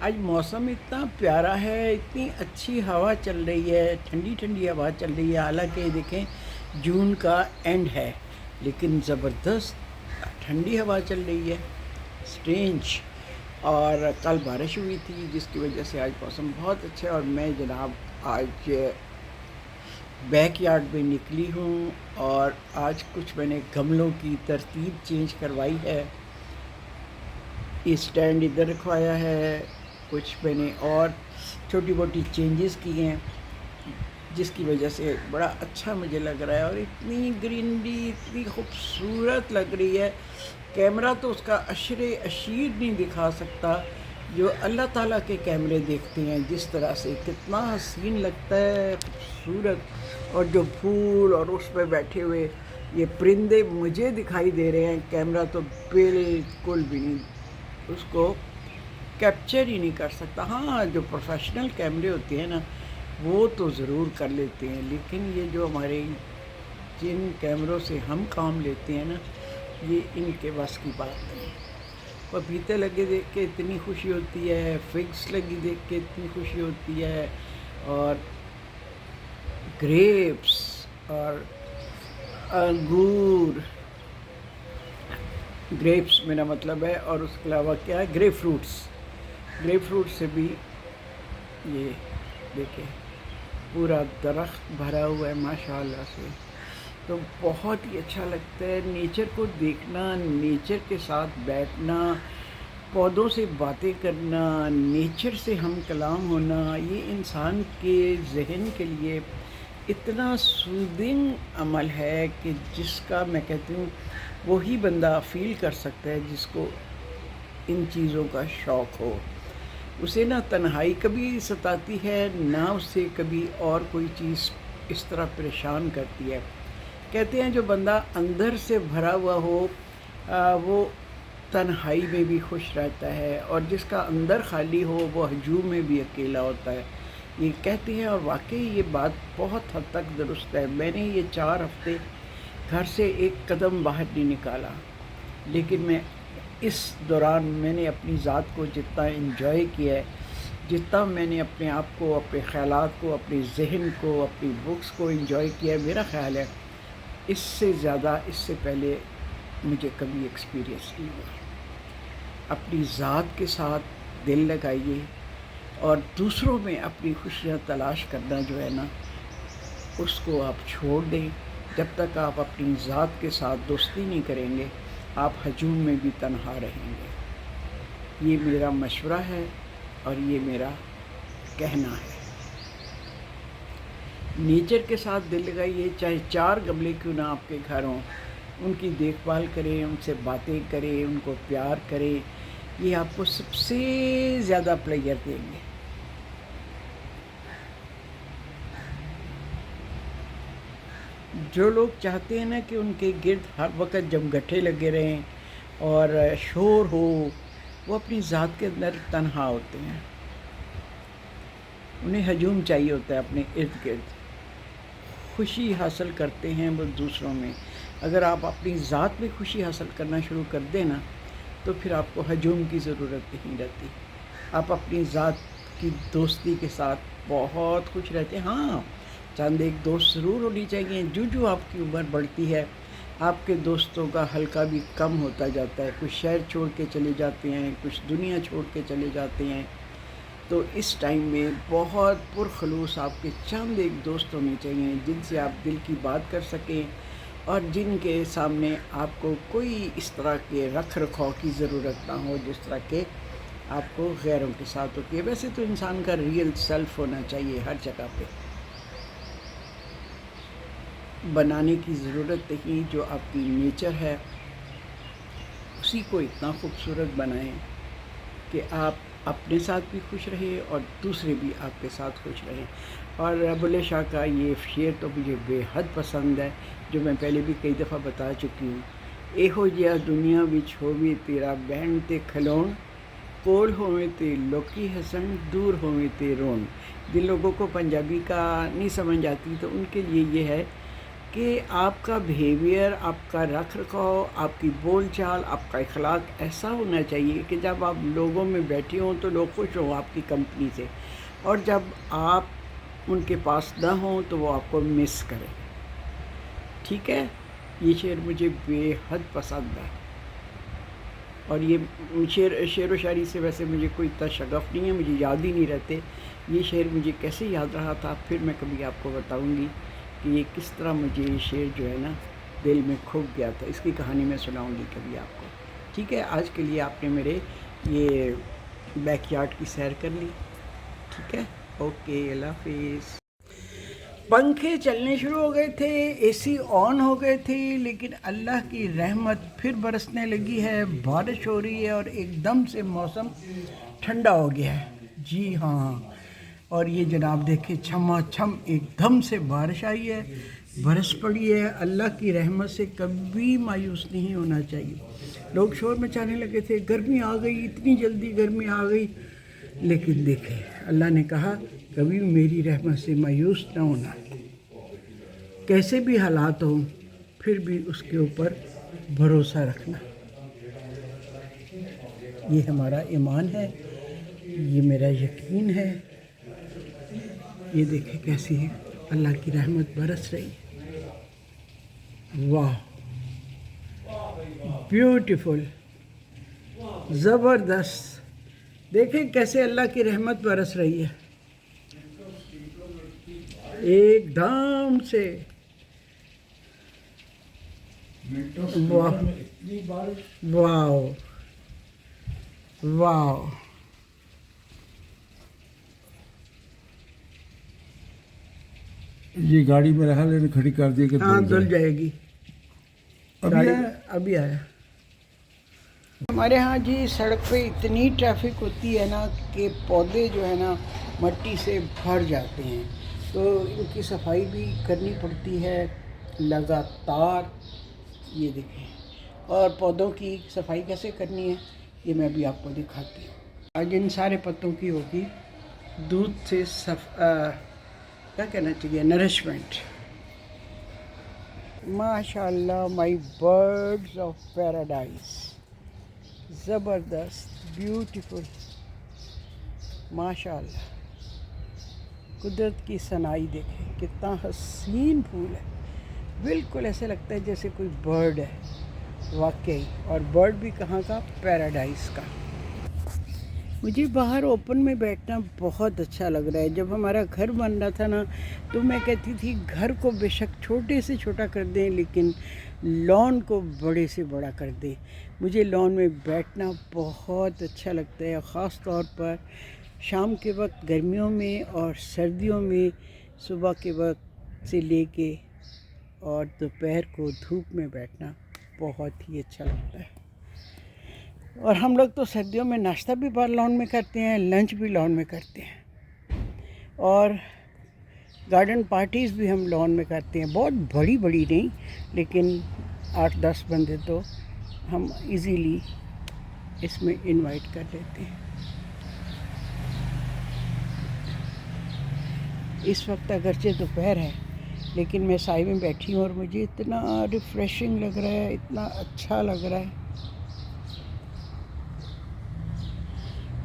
آج موسم اتنا پیارا ہے، اتنی اچھی ہوا چل رہی ہے، ٹھنڈی ٹھنڈی ہوا چل رہی ہے، حالانکہ دیکھیں جون کا اینڈ ہے لیکن زبردست ٹھنڈی ہوا چل رہی ہے، سٹرینج۔ اور کل بارش ہوئی تھی جس کی وجہ سے آج موسم بہت اچھا ہے، اور میں جناب آج بیک یارڈ میں نکلی ہوں، اور آج کچھ میں نے گملوں کی ترتیب چینج کروائی ہے۔ یہ سٹینڈ ادھر رکھوایا ہے، کچھ میں نے اور چھوٹی موٹی چینجز کی ہیں جس کی وجہ سے بڑا اچھا مجھے لگ رہا ہے، اور اتنی گرینری اتنی خوبصورت لگ رہی ہے، کیمرہ تو اس کا عشر اشیر نہیں دکھا سکتا جو اللہ تعالیٰ کے کیمرے دیکھتے ہیں جس طرح سے، کتنا حسین لگتا ہے، خوبصورت۔ اور جو پھول اور اس پہ بیٹھے ہوئے یہ پرندے مجھے دکھائی دے رہے ہیں، کیمرہ تو بالکل بھی نہیں اس کو کیپچر ہی نہیں کر سکتا۔ ہاں، جو پروفیشنل کیمرے ہوتے ہیں نا وہ تو ضرور کر لیتے ہیں، لیکن یہ جو ہمارے جن کیمروں سے ہم کام لیتے ہیں نا یہ ان کے بس کی بات نہیں۔ پپیتے لگے دیکھ کے اتنی خوشی ہوتی ہے، فگس لگی دیکھ کے اتنی خوشی ہوتی ہے، اور گریپس اور انگور، گریپس میرا مطلب ہے، اور اس کے علاوہ کیا ہے، گریپ فروٹس، گریپ فروٹ سے بھی یہ دیکھیں پورا درخت بھرا ہوا ہے ماشاءاللہ سے۔ تو بہت ہی اچھا لگتا ہے نیچر کو دیکھنا، نیچر کے ساتھ بیٹھنا، پودوں سے باتیں کرنا، نیچر سے ہم کلام ہونا، یہ انسان کے ذہن کے لیے اتنا سودنگ عمل ہے کہ جس کا میں کہتی ہوں وہی بندہ فیل کر سکتا ہے جس کو ان چیزوں کا شوق ہو۔ اسے نہ تنہائی کبھی ستاتی ہے، نہ اسے کبھی اور کوئی چیز اس طرح پریشان کرتی ہے۔ کہتے ہیں جو بندہ اندر سے بھرا ہوا ہو وہ تنہائی میں بھی خوش رہتا ہے، اور جس کا اندر خالی ہو وہ ہجوم میں بھی اکیلا ہوتا ہے، یہ کہتے ہیں۔ اور واقعی یہ بات بہت حد تک درست ہے۔ میں نے یہ 4 ہفتے گھر سے ایک قدم باہر نہیں نکالا، لیکن میں اس دوران میں نے اپنی ذات کو جتنا انجوائے کیا ہے، جتنا میں نے اپنے آپ کو، اپنے خیالات کو، اپنے ذہن کو، اپنی بکس کو انجوائے کیا ہے، میرا خیال ہے اس سے زیادہ اس سے پہلے مجھے کبھی ایکسپیرینس نہیں ہوا۔ اپنی ذات کے ساتھ دل لگائیے، اور دوسروں میں اپنی خوشیاں تلاش کرنا جو ہے نا اس کو آپ چھوڑ دیں۔ جب تک آپ اپنی ذات کے ساتھ دوستی نہیں کریں گے آپ ہجوم میں بھی تنہا رہیں گے۔ یہ میرا مشورہ ہے اور یہ میرا کہنا ہے۔ نیچر کے ساتھ دل لگائیے، چاہے 4 گملے کیوں نہ آپ کے گھر ہوں، ان کی دیکھ بھال کریں، ان سے باتیں کریں، ان کو پیار کریں، یہ آپ کو سب سے زیادہ پلیئر دیں گے۔ جو لوگ چاہتے ہیں نا کہ ان کے گرد ہر وقت جمگٹھے لگے رہیں اور شور ہو، وہ اپنی ذات کے اندر تنہا ہوتے ہیں، انہیں ہجوم چاہیے ہوتا ہے اپنے ارد گرد۔ خوشی حاصل کرتے ہیں وہ دوسروں میں۔ اگر آپ اپنی ذات میں خوشی حاصل کرنا شروع کر دیں نا تو پھر آپ کو ہجوم کی ضرورت نہیں رہتی، آپ اپنی ذات کی دوستی کے ساتھ بہت خوش رہتے ہیں۔ ہاں، چند ایک دوست ضرور ہونی چاہیے، جو آپ کی عمر بڑھتی ہے آپ کے دوستوں کا حلقہ بھی کم ہوتا جاتا ہے، کچھ شہر چھوڑ کے چلے جاتے ہیں، کچھ دنیا چھوڑ کے چلے جاتے ہیں، تو اس ٹائم میں بہت پرخلوص آپ کے چند ایک دوست ہونے چاہیے جن سے آپ دل کی بات کر سکیں، اور جن کے سامنے آپ کو کوئی اس طرح کے رکھ رکھاؤ کی ضرورت نہ ہو جس طرح کہ آپ کو غیروں کے ساتھ ہوتی ہے۔ ویسے تو انسان کا ریئل سیلف ہونا چاہیے ہر جگہ پہ، بنانے کی ضرورت نہیں، جو آپ کی نیچر ہے اسی کو اتنا خوبصورت بنائیں کہ آپ اپنے ساتھ بھی خوش رہیں اور دوسرے بھی آپ کے ساتھ خوش رہیں۔ اور بلے شاہ کا یہ شعر تو مجھے بے حد پسند ہے، جو میں پہلے بھی کئی دفعہ بتا چکی ہوں۔ ایہو جیا دنیا وچ ہووے تیرا بہن تے کھلون، کول ہووے تے لوکی ہسن، دور ہووے تے رون۔ جن لوگوں کو پنجابی کا نہیں سمجھ آتی تو ان کے لیے یہ ہے کہ آپ کا بیہیویئر، آپ کا رکھ رکھاؤ، آپ کی بول چال، آپ کا اخلاق ایسا ہونا چاہیے کہ جب آپ لوگوں میں بیٹھے ہوں تو لوگ خوش ہوں آپ کی کمپنی سے، اور جب آپ ان کے پاس نہ ہوں تو وہ آپ کو مس کریں. ٹھیک ہے، یہ شعر مجھے بے حد پسند ہے، اور یہ شعر و شاعری سے ویسے مجھے کوئی اتنا شغف نہیں ہے، مجھے یاد ہی نہیں رہتے. یہ شعر مجھے کیسے یاد رہا تھا پھر میں کبھی آپ کو بتاؤں گی کہ یہ کس طرح مجھے یہ شعر جو ہے نا دل میں کھپ گیا تھا. اس کی کہانی میں سناؤں گی کبھی آپ کو. ٹھیک ہے، آج کے لیے آپ نے میرے یہ بیک یارڈ کی سیر کر لی. ٹھیک ہے، اوکے، اللہ حافظ. پنکھے چلنے شروع ہو گئے تھے، اے سی آن ہو گئے تھے، لیکن اللہ کی رحمت پھر برسنے لگی ہے. بارش ہو رہی ہے اور ایک دم سے موسم ٹھنڈا ہو گیا ہے. جی ہاں، اور یہ جناب دیکھیں چھما چھم ایک دم سے بارش آئی ہے، برس پڑی ہے. اللہ کی رحمت سے کبھی مایوس نہیں ہونا چاہیے. لوگ شور مچانے لگے تھے، گرمی آ گئی، اتنی جلدی گرمی آ گئی، لیکن دیکھیں اللہ نے کہا کبھی میری رحمت سے مایوس نہ ہونا. کیسے بھی حالات ہوں پھر بھی اس کے اوپر بھروسہ رکھنا. یہ ہمارا ایمان ہے، یہ میرا یقین ہے. یہ دیکھیں کیسی ہے اللہ کی رحمت برس رہی ہے. واہ، بیوٹیفل، زبردست. دیکھیں کیسے اللہ کی رحمت برس رہی ہے ایک دم سے. واہ واو واو. یہ گاڑی میرا حال ہے کھڑی کر دی کہ ہاں دھل جائے گی. ابھی آیا. ہمارے ہاں جی سڑک پہ اتنی ٹریفک ہوتی ہے نا کہ پودے جو ہے نا مٹی سے بھر جاتے ہیں، تو ان کی صفائی بھی کرنی پڑتی ہے لگاتار. یہ دیکھیں، اور پودوں کی صفائی کیسے کرنی ہے یہ میں بھی آپ کو دکھاتی ہوں. آج ان سارے پتوں کی ہوگی دودھ سے کیا کہنا چاہیے، نرشمنٹ. ماشاء اللہ، مائی برڈز آف پیراڈائز. زبردست، بیوٹیفل، ماشاء اللہ. قدرت کی صنائی دیکھیں کتنا حسین پھول ہے، بالکل ایسے لگتا ہے جیسے کوئی برڈ ہے واقعی. اور برڈ بھی کہاں کا، پیراڈائز کا. مجھے باہر اوپن میں بیٹھنا بہت اچھا لگ رہا ہے. جب ہمارا گھر بن رہا تھا نا تو میں کہتی تھی گھر کو بے شک چھوٹے سے چھوٹا کر دیں لیکن لان کو بڑے سے بڑا کر دیں. مجھے لان میں بیٹھنا بہت اچھا لگتا ہے، خاص طور پر شام کے وقت گرمیوں میں اور سردیوں میں صبح کے وقت سے لے کے اور دوپہر کو دھوپ میں بیٹھنا بہت ہی اچھا لگتا ہے. اور ہم لوگ تو سردیوں میں ناشتہ بھی باہر لان میں کرتے ہیں، لنچ بھی لان میں کرتے ہیں، اور گارڈن پارٹیز بھی ہم لان میں کرتے ہیں. بہت بڑی بڑی نہیں، لیکن 8-10 بندے تو ہم ایزیلی اس میں انوائٹ کر لیتے ہیں. اس وقت اگرچہ دوپہر ہے لیکن میں سائے میں بیٹھی ہوں اور مجھے اتنا ریفریشنگ لگ رہا ہے، اتنا اچھا لگ رہا ہے.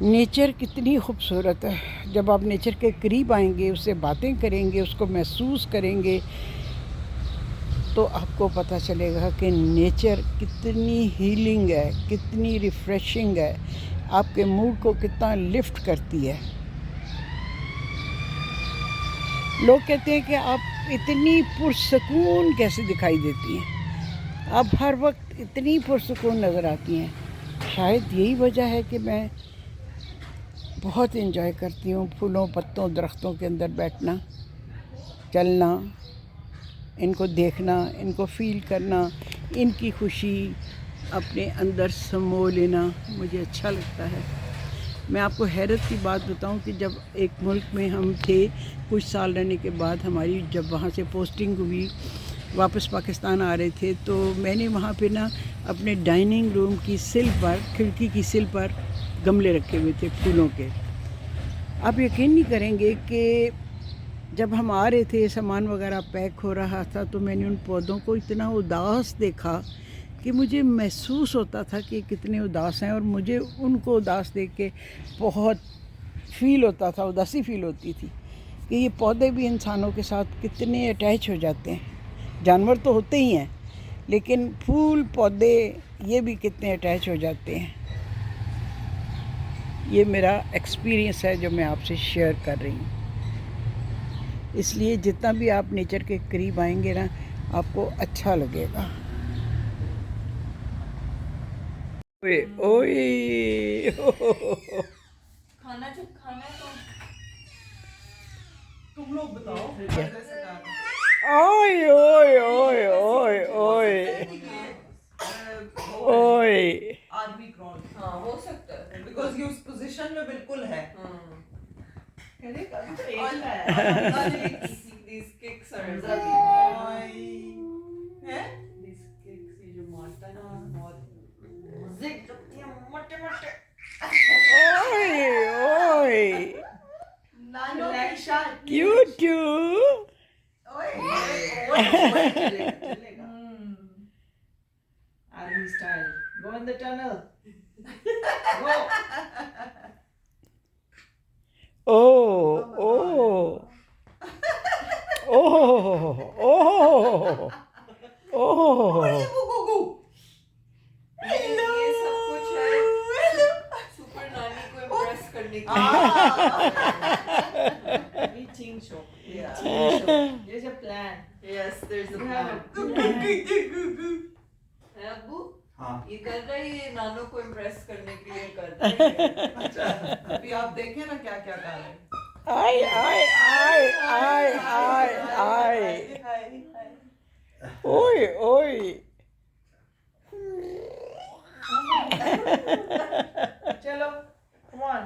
نیچر کتنی خوبصورت ہے. جب آپ نیچر کے قریب آئیں گے، اس سے باتیں کریں گے، اس کو محسوس کریں گے تو آپ کو پتہ چلے گا کہ نیچر کتنی ہیلنگ ہے، کتنی ریفریشنگ ہے، آپ کے موڈ کو کتنا لفٹ کرتی ہے. لوگ کہتے ہیں کہ آپ اتنی پرسکون کیسے دکھائی دیتی ہیں، آپ ہر وقت اتنی پرسکون نظر آتی ہیں. شاید یہی وجہ ہے کہ میں بہت انجوائے کرتی ہوں پھولوں، پتوں، درختوں کے اندر بیٹھنا، چلنا، ان کو دیکھنا، ان کو فیل کرنا، ان کی خوشی اپنے اندر سمو لینا مجھے اچھا لگتا ہے. میں آپ کو حیرت کی بات بتاؤں کہ جب ایک ملک میں ہم تھے، کچھ سال رہنے کے بعد ہماری جب وہاں سے پوسٹنگ ہوئی، واپس پاکستان آ رہے تھے، تو میں نے وہاں پہ نا اپنے ڈائننگ روم کی سل پر، کھڑکی کی سل پر گملے رکھے ہوئے تھے پھولوں کے. آپ یقین نہیں کریں گے کہ جب ہم آ رہے تھے سامان وغیرہ پیک ہو رہا تھا تو میں نے ان پودوں کو اتنا اداس دیکھا کہ مجھے محسوس ہوتا تھا کہ کتنے اداس ہیں، اور مجھے ان کو اداس دیکھ کے بہت فیل ہوتا تھا، اداسی فیل ہوتی تھی کہ یہ پودے بھی انسانوں کے ساتھ کتنے اٹیچ ہو جاتے ہیں. جانور تو ہوتے ہی ہیں لیکن پھول پودے یہ بھی کتنے اٹیچ ہو جاتے ہیں. یہ میرا ایکسپیرینس ہے جو میں آپ سے شیئر کر رہی ہوں. اس لیے جتنا بھی آپ نیچر کے قریب آئیں گے نا آپ کو اچھا لگے گا. اوئے اوئے کھانا جب کھانا ہے تو تم لوگ بتاؤ. اوئے اوئے اوئے اوئے اوئے اوئے. آدمی کرال ہاں ہو سکتا ہے بیکاز یہ اس پوزیشن میں بالکل ہے. Army style. Go in the tunnel. Go. Oh, oh, oh, oh, oh. یہ سب کچھ ہے سپر نانی کو امپریس کرنے کے لیے. There's a plan. Yes, there's a plan. ابو یہ کر رہی ہے نانو کو امپریس کرنے کے لیے کر رہی ہے. اچھا ابھی آپ دیکھیں نا کیا کیا کر رہے ہیں. آئے آئے آئے آئے آئے آئے. اوئے اوئے. چلو come on.